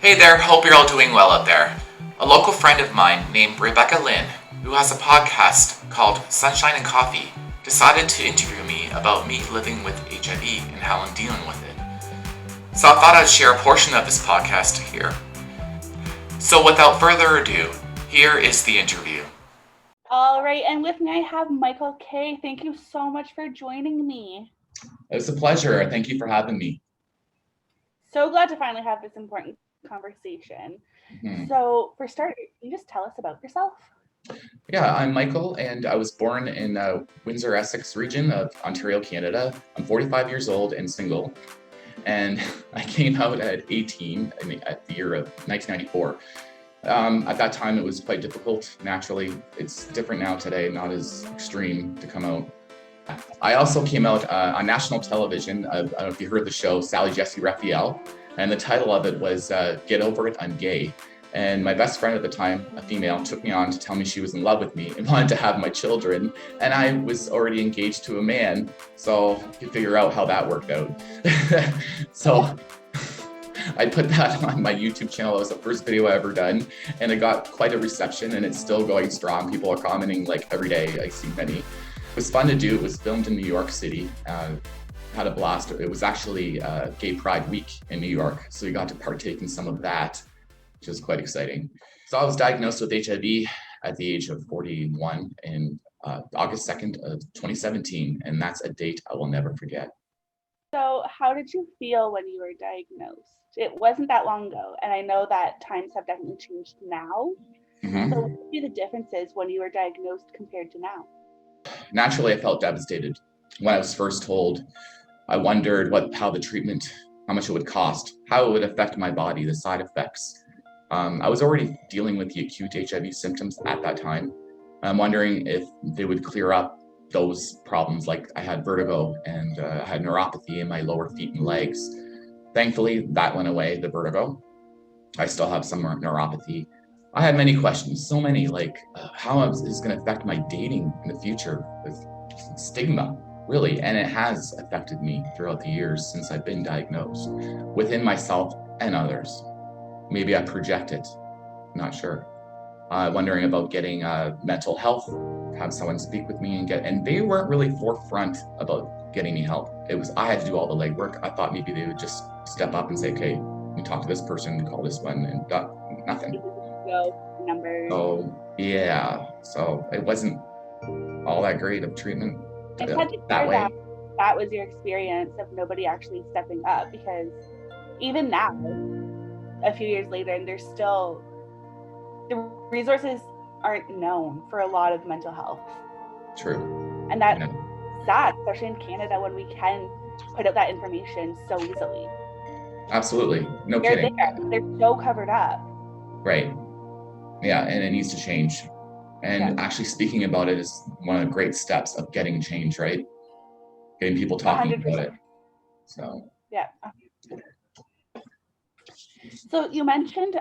Hey there, hope you're all doing well out there. A local friend of mine named Rebecca Lynn, who has a podcast called Sunshine and Coffee, decided to interview me about me living with HIV and how I'm dealing with it. So I thought I'd share a portion of this podcast here. So without further ado, here is the interview. All right, and with me I have Michael K. Thank you so much for joining me. It was a pleasure. Thank you for having me. So glad to finally have this important conversation. So for starters, can you just tell us about yourself? Yeah, I'm Michael, and I was born in Windsor, Essex region of Ontario, Canada. I'm 45 years old and single, and I came out at 18 at the year of 1994. At that time, it was quite difficult. Naturally, it's different now today, not as extreme to come out. I also came out on national television. I don't know if you heard the show, Sally Jesse Raphael, and the title of it was Get Over It, I'm Gay. And my best friend at the time, a female, took me on to tell me she was in love with me and wanted to have my children. And I was already engaged to a man, so you can figure out how that worked out. So I put that on my YouTube channel. It was the first video I ever done, and it got quite a reception, and it's still going strong. People are commenting like every day. I see many. It was fun to do. It was filmed in New York City. Had a blast. It was actually Gay Pride Week in New York, so we got to partake in some of that, which was quite exciting. So I was diagnosed with HIV at the age of 41 in August 2nd of 2017, and that's a date I will never forget. So how did you feel when you were diagnosed? It wasn't that long ago, and I know that times have definitely changed now. So what would be the differences when you were diagnosed compared to now? Naturally, I felt devastated. When I was first told, I wondered how the treatment, how much it would cost, how it would affect my body, the side effects. I was already dealing with the acute HIV symptoms at that time. I'm wondering if they would clear up those problems, like I had vertigo and I had neuropathy in my lower feet and legs. Thankfully, that went away, the vertigo. I still have some neuropathy. I had many questions, so many, like how is this going to affect my dating in the future with Stigma, really? And it has affected me throughout the years since I've been diagnosed, within myself and others. Maybe I project it, not sure. Wondering about getting mental health, have someone speak with me and they weren't really forefront about getting me help. It was, I had to do all the legwork. I thought maybe they would just step up and say, okay, you talk to this person, call this one, and nothing. Go numbers. Oh, yeah. So it wasn't all that great of treatment that way. That was your experience of nobody actually stepping up, because even now, a few years later, and there's still, the resources aren't known for a lot of mental health. True. And that's sad, especially in Canada, when we can put out that information so easily. Absolutely. No They're kidding. They're so covered up. Right. Yeah, and it needs to change. And actually speaking about it is one of the great steps of getting change, right? Getting people talking 100%. about it. So. Yeah. So you mentioned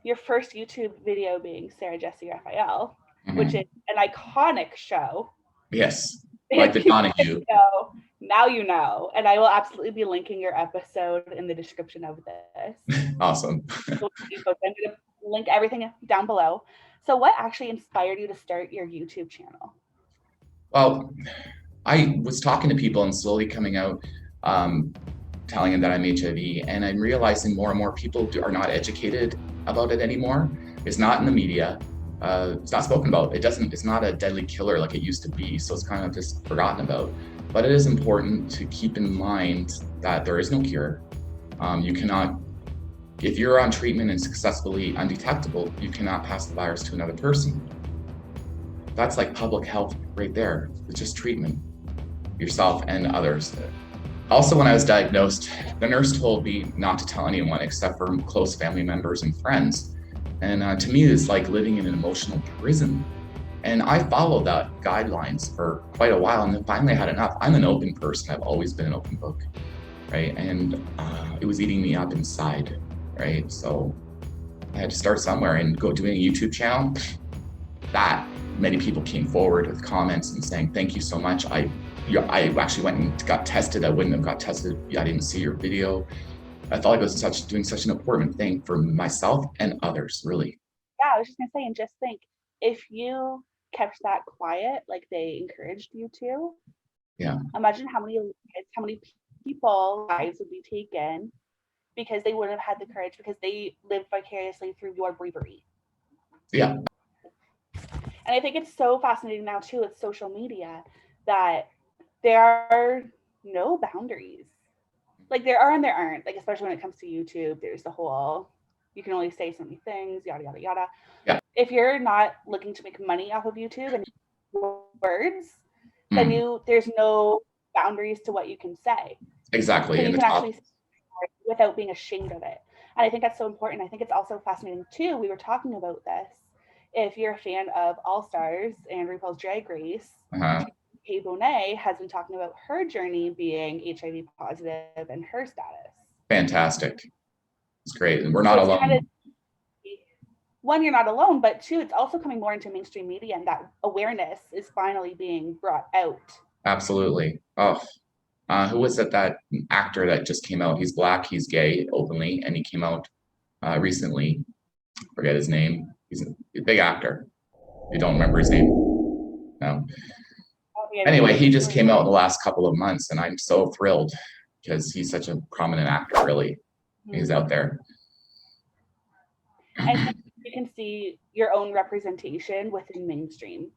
your first YouTube video being Sarah Jesse Raphael, which is an iconic show. Yes, like the Donahue. Now you know, and I will absolutely be linking your episode in the description of this. Awesome. So I'm going to link everything down below. So what actually inspired you to start your YouTube channel? Well, I was talking to people and slowly coming out, telling them that I'm HIV, and I'm realizing more and more people are not educated about it anymore. It's not in the media. It's not spoken about. It's not a deadly killer like it used to be, so it's kind of just forgotten about. But it is important to keep in mind that there is no cure. You cannot, if you're on treatment and successfully undetectable, you cannot pass the virus to another person. That's like public health right there. It's just treatment, yourself and others. Also, when I was diagnosed, the nurse told me not to tell anyone except for close family members and friends. And to me, it's like living in an emotional prison. And I followed that guidelines for quite a while, and then finally I had enough. I'm an open person. I've always been an open book, right? And it was eating me up inside, right? So I had to start somewhere, and go doing a YouTube channel. That many people came forward with comments and saying, thank you so much. I actually went and got tested. I wouldn't have got tested. I didn't see your video. I felt like I was doing such an important thing for myself and others, really. Yeah, I was just gonna say, and just think, if you kept that quiet like they encouraged you to, Yeah. imagine how many lives, how many people lives would be taken because they wouldn't have had the courage because they lived vicariously through your bravery. Yeah. And I think it's so fascinating now too with social media that there are no boundaries. Like there are and there aren't. Like especially when it comes to YouTube, there's the whole you can only say so many things, yada yada yada. Yeah. If you're not looking to make money off of YouTube and words, then there's no boundaries to what you can say. Exactly. So And you the can top. actually without being ashamed of it. And I think that's so important. I think it's also fascinating too. We were talking about this. If you're a fan of All Stars and RuPaul's Drag Race, Kay Bonet has been talking about her journey being HIV positive and her status. Fantastic. It's great. And we're not alone. Kind of, one, you're not alone, but two, it's also coming more into mainstream media and that awareness is finally being brought out. Absolutely. Oh, who was it, that actor that just came out? He's Black, he's gay openly, and he came out recently. Forget his name. He's a big actor. You don't remember his name? No. Anyway, he just came out in the last couple of months, and I'm so thrilled because he's such a prominent actor, really. He's out there. And you can see your own representation within mainstream,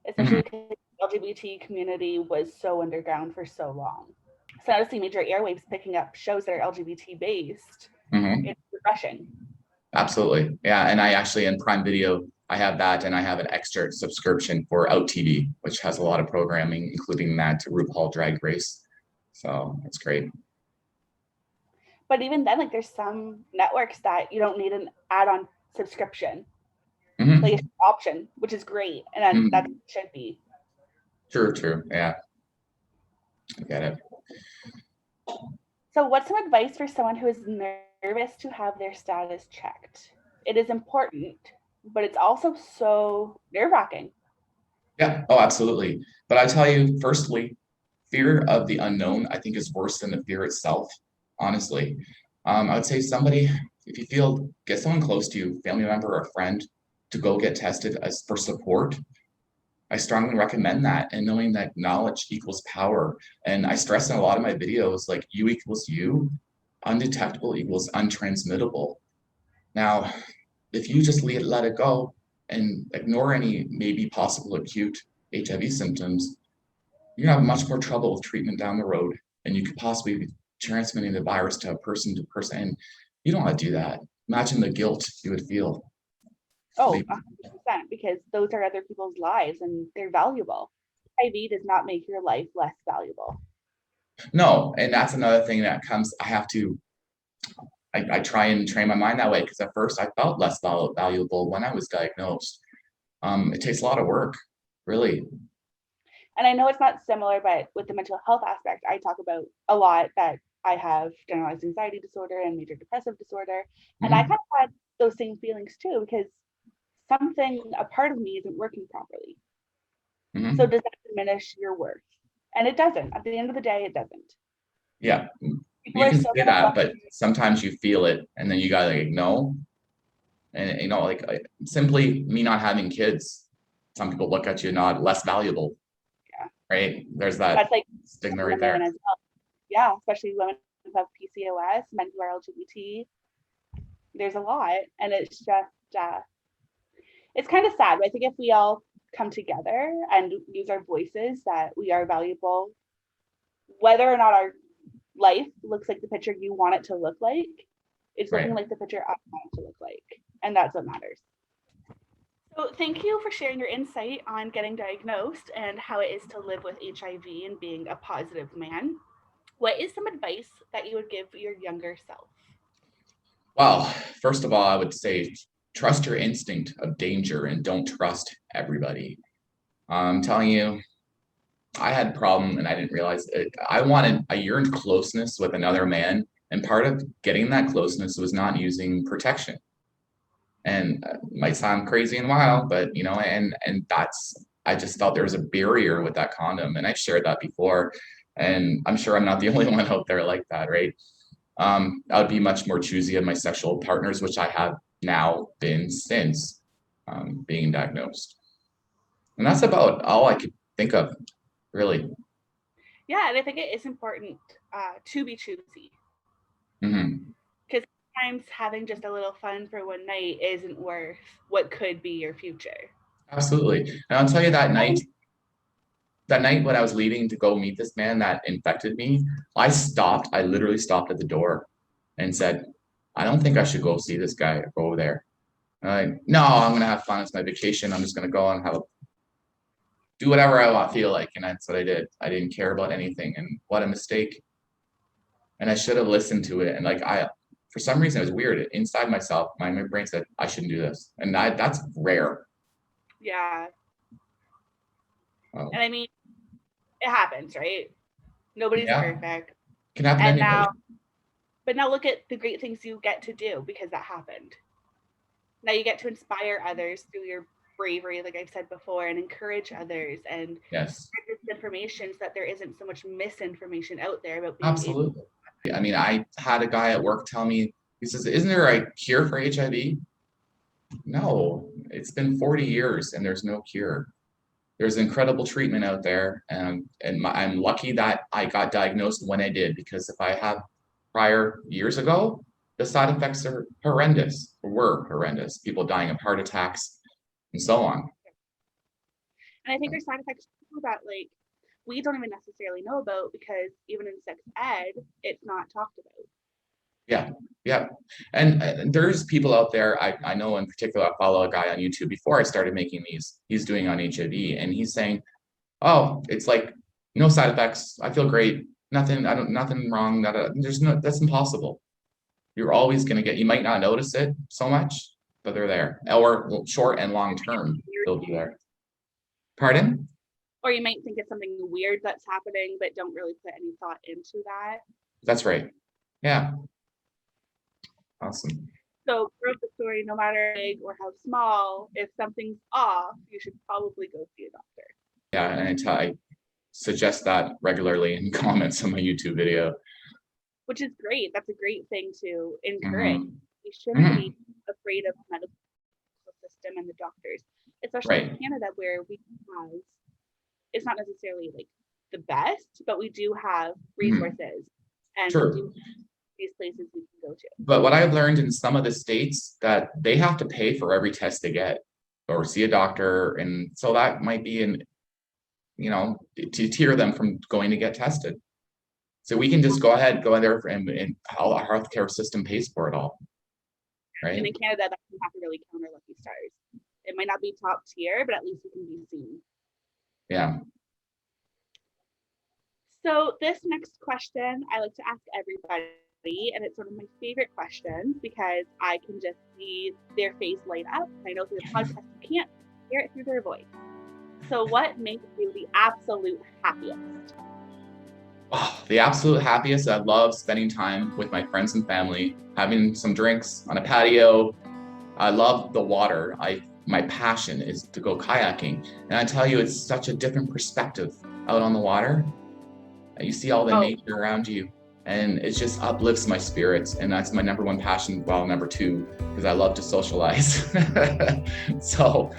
especially because the LGBT community was so underground for so long. So now to see major airwaves picking up shows that are LGBT based, it's refreshing. Absolutely. Yeah. And I actually, in Prime Video, I have that, and I have an extra subscription for Out TV, which has a lot of programming, including that RuPaul Drag Race. So it's great. But even then, like there's some networks that you don't need an add-on subscription. Like it's an option, which is great. And that should be. True. Yeah. I get it. So what's some advice for someone who is nervous to have their status checked? It is important, but it's also so nerve-wracking. Yeah. Oh, absolutely. But I tell you, firstly, fear of the unknown, I think, is worse than the fear itself, honestly. I would say if you feel, get someone close to you, family member or friend, to go get tested as for support. I strongly recommend that, and knowing that knowledge equals power. And I stress in a lot of my videos, like you equals you, undetectable equals untransmittable. Now, if you just let it go and ignore any maybe possible acute HIV symptoms, you're gonna have much more trouble with treatment down the road, and you could possibly be transmitting the virus to person. And you don't want to do that. Imagine the guilt you would feel. Oh, 100%, because those are other people's lives and they're valuable. HIV does not make your life less valuable. No, and that's another thing that comes, I try and train my mind that way, because at first I felt less valuable when I was diagnosed. It takes a lot of work, really. And I know it's not similar, but with the mental health aspect, I talk about a lot that I have generalized anxiety disorder and major depressive disorder. And I kind of had those same feelings too, because a part of me isn't working properly. So does that diminish your worth? And it doesn't. At the end of the day, it doesn't. Yeah. You can say that, but sometimes you feel it, and then you gotta know. And like simply me not having kids, some people look at you not less valuable. Yeah. Right? There's that stigma right there. Well. Yeah, especially women who have PCOS, men who are LGBT. There's a lot, and it's just it's kind of sad. But I think if we all come together and use our voices, that we are valuable, whether or not our life looks like the picture you want it to look like, it's looking like the picture I want it to look like, and that's what matters. So thank you for sharing your insight on getting diagnosed and how it is to live with HIV and being a positive man. What is some advice that you would give your younger self? Well, first of all, I would say trust your instinct of danger and don't trust everybody. I'm telling you, I had a problem and I didn't realize it. I yearned closeness with another man, and part of getting that closeness was not using protection. And it might sound crazy and wild, but and I just felt there was a barrier with that condom, and I've shared that before, and I'm sure I'm not the only one out there like that, right? I would be much more choosy of my sexual partners, which I have now been since being diagnosed. And that's about all I could think of, really. Yeah, and I think it is important to be choosy. Mm-hmm. Because sometimes having just a little fun for one night isn't worth what could be your future. Absolutely. And I'll tell you that night when I was leaving to go meet this man that infected me, I literally stopped at the door and said, I don't think I should go see this guy or go there. And I'm like, no, I'm gonna have fun. It's my vacation. I'm just gonna go and do whatever feel like. And that's what I did. I didn't care about anything. And what a mistake. And I should have listened to it. And for some reason, it was weird. Inside myself, my brain said, I shouldn't do this. And that's rare. Yeah. Oh, And I mean, it happens, right? Nobody's yeah, perfect. can happen to And anybody. now look at the great things you get to do because that happened. Now you get to inspire others through your bravery, like I've said before, and encourage others and Yes, spread this information so that there isn't so much misinformation out there about being able. absolutely. I mean, I had a guy at work tell me, he says, isn't there a cure for HIV? No, it's been 40 years and there's no cure. There's incredible treatment out there, I'm lucky that I got diagnosed when I did, because if I had prior years ago, the side effects were horrendous. People dying of heart attacks and so on. And I think there's side effects too that like we don't even necessarily know about because even in sex ed, it's not talked about. Yeah, yeah. And there's people out there, I know in particular, I follow a guy on YouTube before I started making these, he's doing on HIV, and he's saying, oh, it's like no side effects. I feel great. Nothing wrong. That's impossible. You're always going to you might not notice it so much, but they're there. Or short and long term, they'll be there. Pardon? Or you might think it's something weird that's happening, but don't really put any thought into that. That's right. Yeah. Awesome. So, for the story, no matter how big or how small, if something's off, you should probably go see a doctor. Yeah, and I suggest that regularly in comments on my YouTube video. Which is great. That's a great thing to encourage. Mm-hmm. You shouldn't Mm-hmm. be afraid of the medical system and the doctors, especially Right. in Canada where we have, it's not necessarily like the best, but we do have resources and True. we do have these places we can go to. But what I've learned in some of the states that they have to pay for every test they get or see a doctor. And so that might be to tear them from going to get tested. So we can just go in there and our healthcare system pays for it all. Right. And in Canada, that can have to really count our lucky stars. It might not be top tier, but at least we can be seen. Yeah. So this next question I like to ask everybody, and it's one of my favorite questions because I can just see their face light up. I know through the podcast you can't hear it through their voice. So what makes you the absolute happiest? Oh, the absolute happiest. I love spending time with my friends and family, having some drinks on a patio. I love the water. My passion is to go kayaking. And I tell you, it's such a different perspective out on the water. You see all the nature around you, and it just uplifts my spirits. And that's my number one passion. Well, number two, because I love to socialize. So,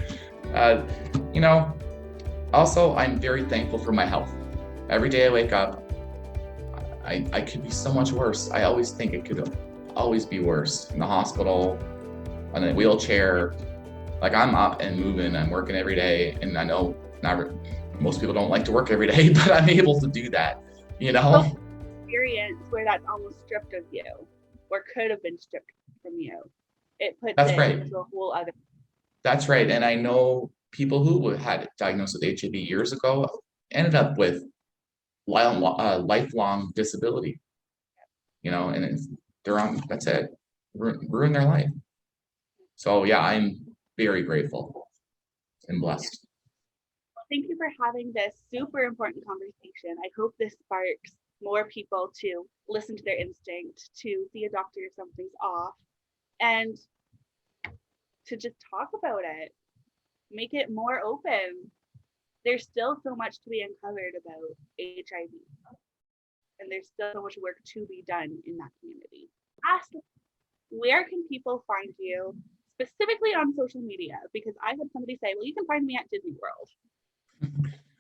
also, I'm very thankful for my health. Every day I wake up, I could be so much worse. I always think it could always be worse. In the hospital, on a wheelchair, like I'm up and moving, I'm working every day. And I know most people don't like to work every day, but I'm able to do that, Experience where that's almost stripped of you or could have been stripped from you. It puts That's it right. into a whole other. That's right. And I know people who had diagnosed with HIV years ago ended up with lifelong disability, and that's it, ruin their life. So yeah, I'm very grateful and blessed. Well, thank you for having this super important conversation. I hope this sparks more people to listen to their instinct, to see a doctor if something's off, and to just talk about it, make it more open. There's still so much to be uncovered about HIV. and there's still so much work to be done in that community. Lastly, where can people find you specifically on social media? Because I had somebody say, well, you can find me at Disney World.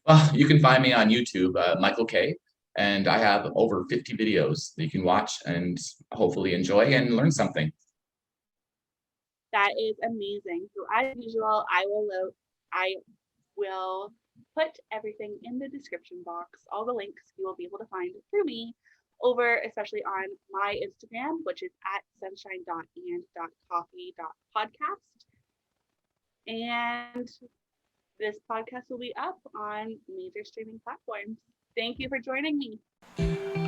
Well, you can find me on YouTube, Michael K. And I have over 50 videos that you can watch and hopefully enjoy and learn something. That is amazing. So as usual, I will put everything in the description box. All the links you will be able to find through me over, especially on my Instagram, which is at sunshine.and.coffee.podcast. And this podcast will be up on major streaming platforms. Thank you for joining me.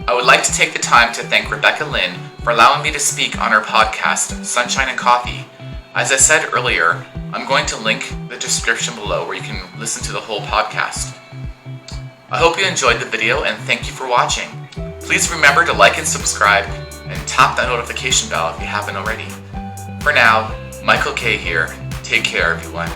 I would like to take the time to thank Rebecca Lynn for allowing me to speak on her podcast, Sunshine and Coffee. As I said earlier, I'm going to link the description below where you can listen to the whole podcast. I hope you enjoyed the video and thank you for watching. Please remember to like and subscribe and tap that notification bell if you haven't already. For now, Michael K here. Take care, everyone.